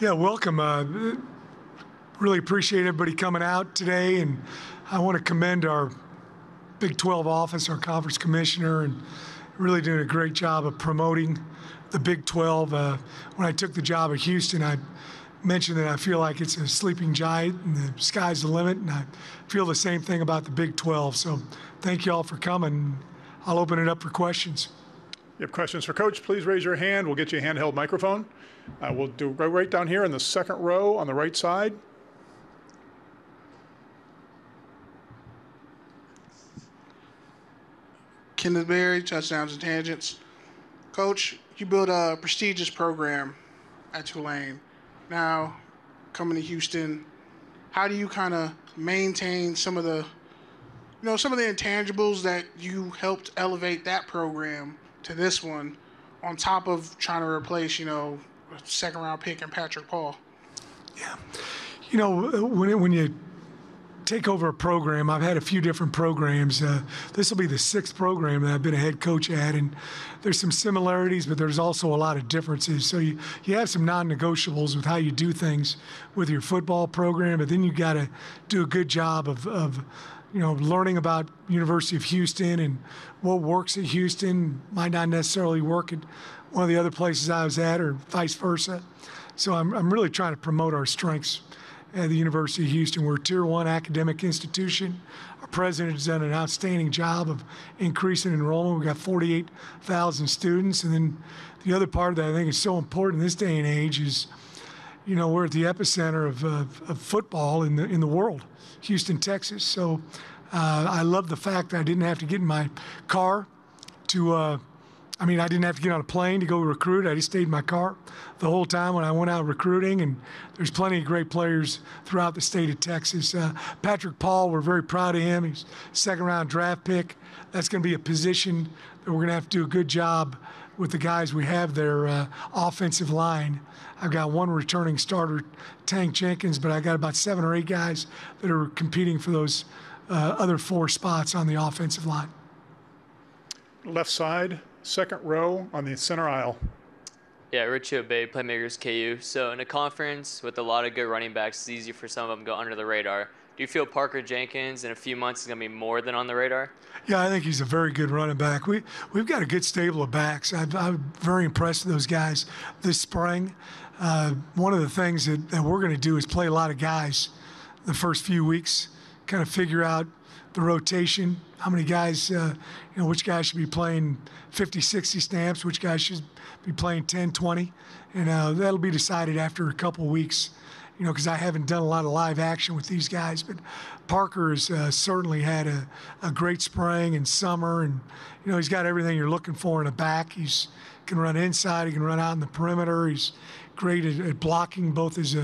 Yeah, welcome. Really appreciate everybody coming out today, and I want to commend our Big 12 office, our conference commissioner, and really doing a great job of promoting the Big 12. When I took the job at Houston, I mentioned that I feel like it's a sleeping giant and the sky's the limit, and I feel the same thing about the Big 12. So thank you all for coming. I'll open it up for questions. You have questions for Coach, please raise your hand. We'll get you a handheld microphone. We'll do right down here in the second row on the right side. Kenneth Berry, Touchdowns and Tangents. Coach, you built a prestigious program at Tulane. Now, coming to Houston, how do you kind of maintain some of the intangibles that you helped elevate that program to this one, on top of trying to replace, a second-round pick in Patrick Paul? Yeah. When you take over a program, I've had a few different programs. This will be the 6th program that I've been a head coach at, and there's some similarities, but there's also a lot of differences. So you have some non-negotiables with how you do things with your football program, but then you got to do a good job of learning about University of Houston and what works at Houston might not necessarily work at one of the other places I was at, or vice versa. So I'm really trying to promote our strengths at the University of Houston. We're a Tier 1 academic institution. Our president has done an outstanding job of increasing enrollment. We've got 48,000 students. And then the other part that I think is so important in this day and age is, we're at the epicenter of football in the world, Houston, Texas. So I love the fact that I didn't have to get in my car I didn't have to get on a plane to go recruit. I just stayed in my car the whole time when I went out recruiting, and there's plenty of great players throughout the state of Texas. Patrick Paul, we're very proud of him. He's a second-round draft pick. That's going to be a position that we're going to have to do a good job with the guys we have there, offensive line. I've got one returning starter, Tank Jenkins, but I got about 7 or 8 guys that are competing for those other 4 spots on the offensive line. Left side, second row on the center aisle. Yeah, Richie Obey, Playmakers KU. So in a conference with a lot of good running backs, it's easy for some of them to go under the radar. Do you feel Parker Jenkins in a few months is going to be more than on the radar? Yeah, I think he's a very good running back. We've got a good stable of backs. I'm very impressed with those guys this spring. One of the things that we're going to do is play a lot of guys the first few weeks, kind of figure out the rotation, how many guys, which guys should be playing 50, 60 snaps, which guys should be playing 10, 20. And that'll be decided after a couple of weeks, because I haven't done a lot of live action with these guys. But Parker has certainly had a great spring and summer, and, he's got everything you're looking for in a back. He can run inside, he can run out in the perimeter. He's great at blocking, both as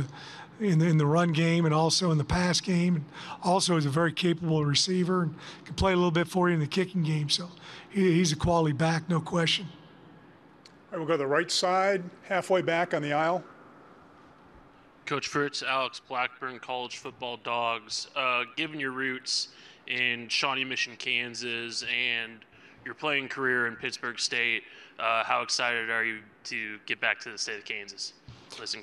in the run game and also in the pass game, and also is a very capable receiver and can play a little bit for you in the kicking game. So he's a quality back, no question. All right, we'll go to the right side, halfway back on the aisle. Coach Fritz, Alex Blackburn, College Football Dogs. Given your roots in Shawnee Mission, Kansas, and your playing career in Pittsburgh State, how excited are you to get back to the state of Kansas?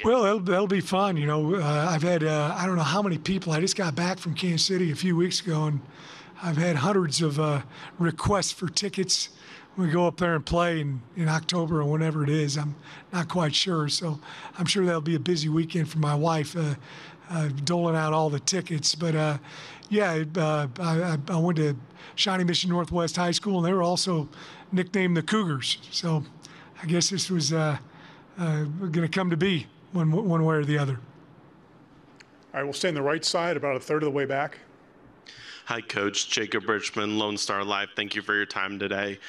Well, that'll be fun. I've had, I don't know how many people. I just got back from Kansas City a few weeks ago, and I've had hundreds of requests for tickets. We go up there and play in October or whenever it is. I'm not quite sure. So I'm sure that'll be a busy weekend for my wife, doling out all the tickets. But, I went to Shawnee Mission Northwest High School, and they were also nicknamed the Cougars. So I guess this was going to come to be one way or the other. All right, we'll stay on the right side, about a third of the way back. Hi, Coach. Jacob Richmond, Lone Star Live. Thank you for your time today.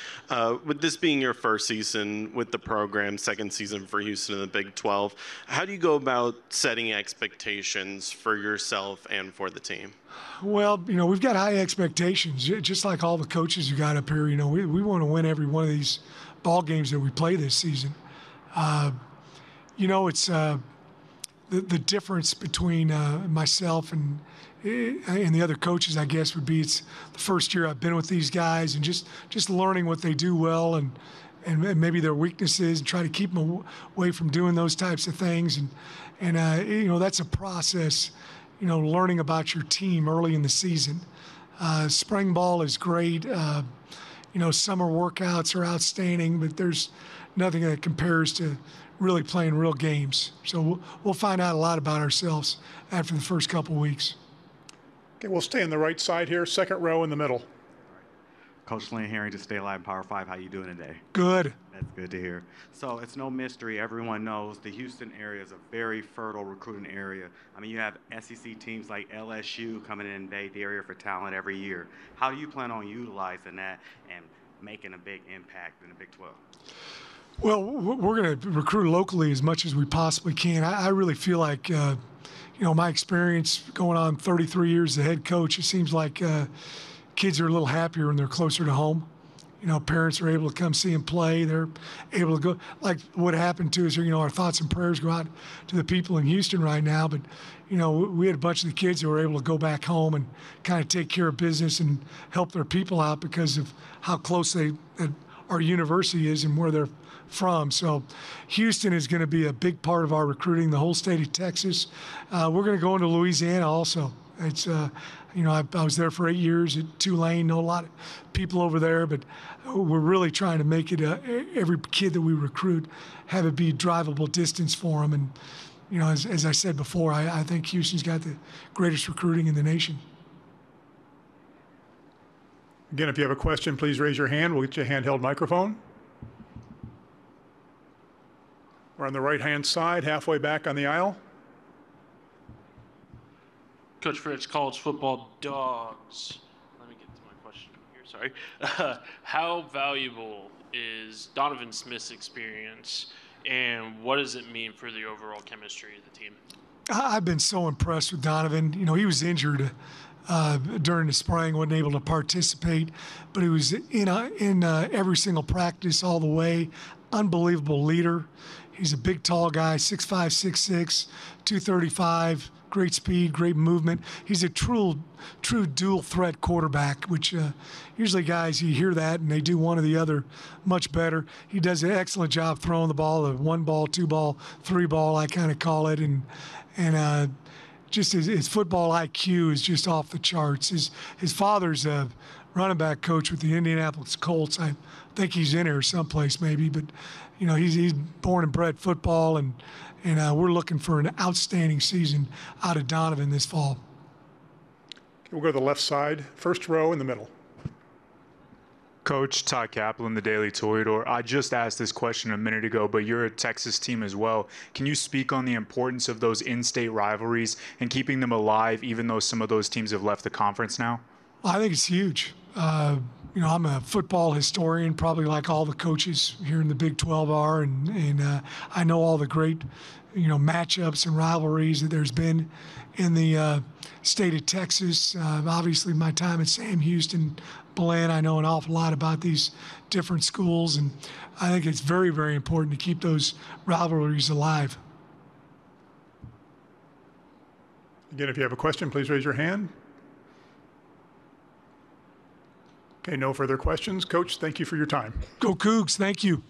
With this being your first season with the program, second season for Houston in the Big 12, how do you go about setting expectations for yourself and for the team? Well, we've got high expectations, just like all the coaches who got up here. We want to win every one of these ball games that we play this season. It's the difference between myself and the other coaches, I guess, would be it's the first year I've been with these guys and just learning what they do well and and maybe their weaknesses, and try to keep them away from doing those types of things. And that's a process, learning about your team early in the season. Spring ball is great. Summer workouts are outstanding, but there's nothing that compares to really playing real games. So we'll find out a lot about ourselves after the first couple weeks. Okay, we'll stay on the right side here, second row in the middle. Coach Lynn Herring to Stay Alive Power 5. How you doing today? Good. That's good to hear. So it's no mystery. Everyone knows the Houston area is a very fertile recruiting area. I mean, you have SEC teams like LSU coming in and invade the area for talent every year. How do you plan on utilizing that and making a big impact in the Big 12? Well, we're going to recruit locally as much as we possibly can. I really feel like, my experience going on 33 years as a head coach, it seems like kids are a little happier when they're closer to home. Parents are able to come see them play. They're able to go, like what happened to us, our thoughts and prayers go out to the people in Houston right now. But, we had a bunch of the kids who were able to go back home and kind of take care of business and help their people out because of how close our university is and where they're from. So Houston is going to be a big part of our recruiting, the whole state of Texas. We're going to go into Louisiana also. It's, I was there for 8 years at Tulane, know a lot of people over there, but we're really trying to make it every kid that we recruit have it be drivable distance for them. And, as I said before, I think Houston's got the greatest recruiting in the nation. Again, if you have a question, please raise your hand. We'll get you a handheld microphone. We're on the right-hand side, halfway back on the aisle. Coach Fritz, college football dogs. Let me get to my question here. Sorry. How valuable is Donovan Smith's experience, and what does it mean for the overall chemistry of the team? I've been so impressed with Donovan. He was injured during the spring, wasn't able to participate, but he was in every single practice all the way. Unbelievable leader. He's a big, tall guy, 6'5", 6'6", 235, great speed, great movement. He's a true dual threat quarterback, which usually guys, you hear that and they do one or the other much better. He does an excellent job throwing the ball, the 1 ball, 2 ball, 3 ball, I kind of call it. And just his football IQ is just off the charts. His father's a running back coach with the Indianapolis Colts. I think he's in here someplace maybe, but he's born and bred football, and we're looking for an outstanding season out of Donovan this fall. We'll go to the left side, first row in the middle. Coach Todd Kaplan, the Daily Toreador. I just asked this question a minute ago, but you're a Texas team as well. Can you speak on the importance of those in-state rivalries and keeping them alive, even though some of those teams have left the conference now? I think it's huge. I'm a football historian, probably like all the coaches here in the Big 12 are, and I know all the great, matchups and rivalries that there's been in the state of Texas. Obviously, my time at Sam Houston, Belen, I know an awful lot about these different schools, and I think it's very, very important to keep those rivalries alive. Again, if you have a question, please raise your hand. Okay, no further questions. Coach, thank you for your time. Go Cougs, thank you.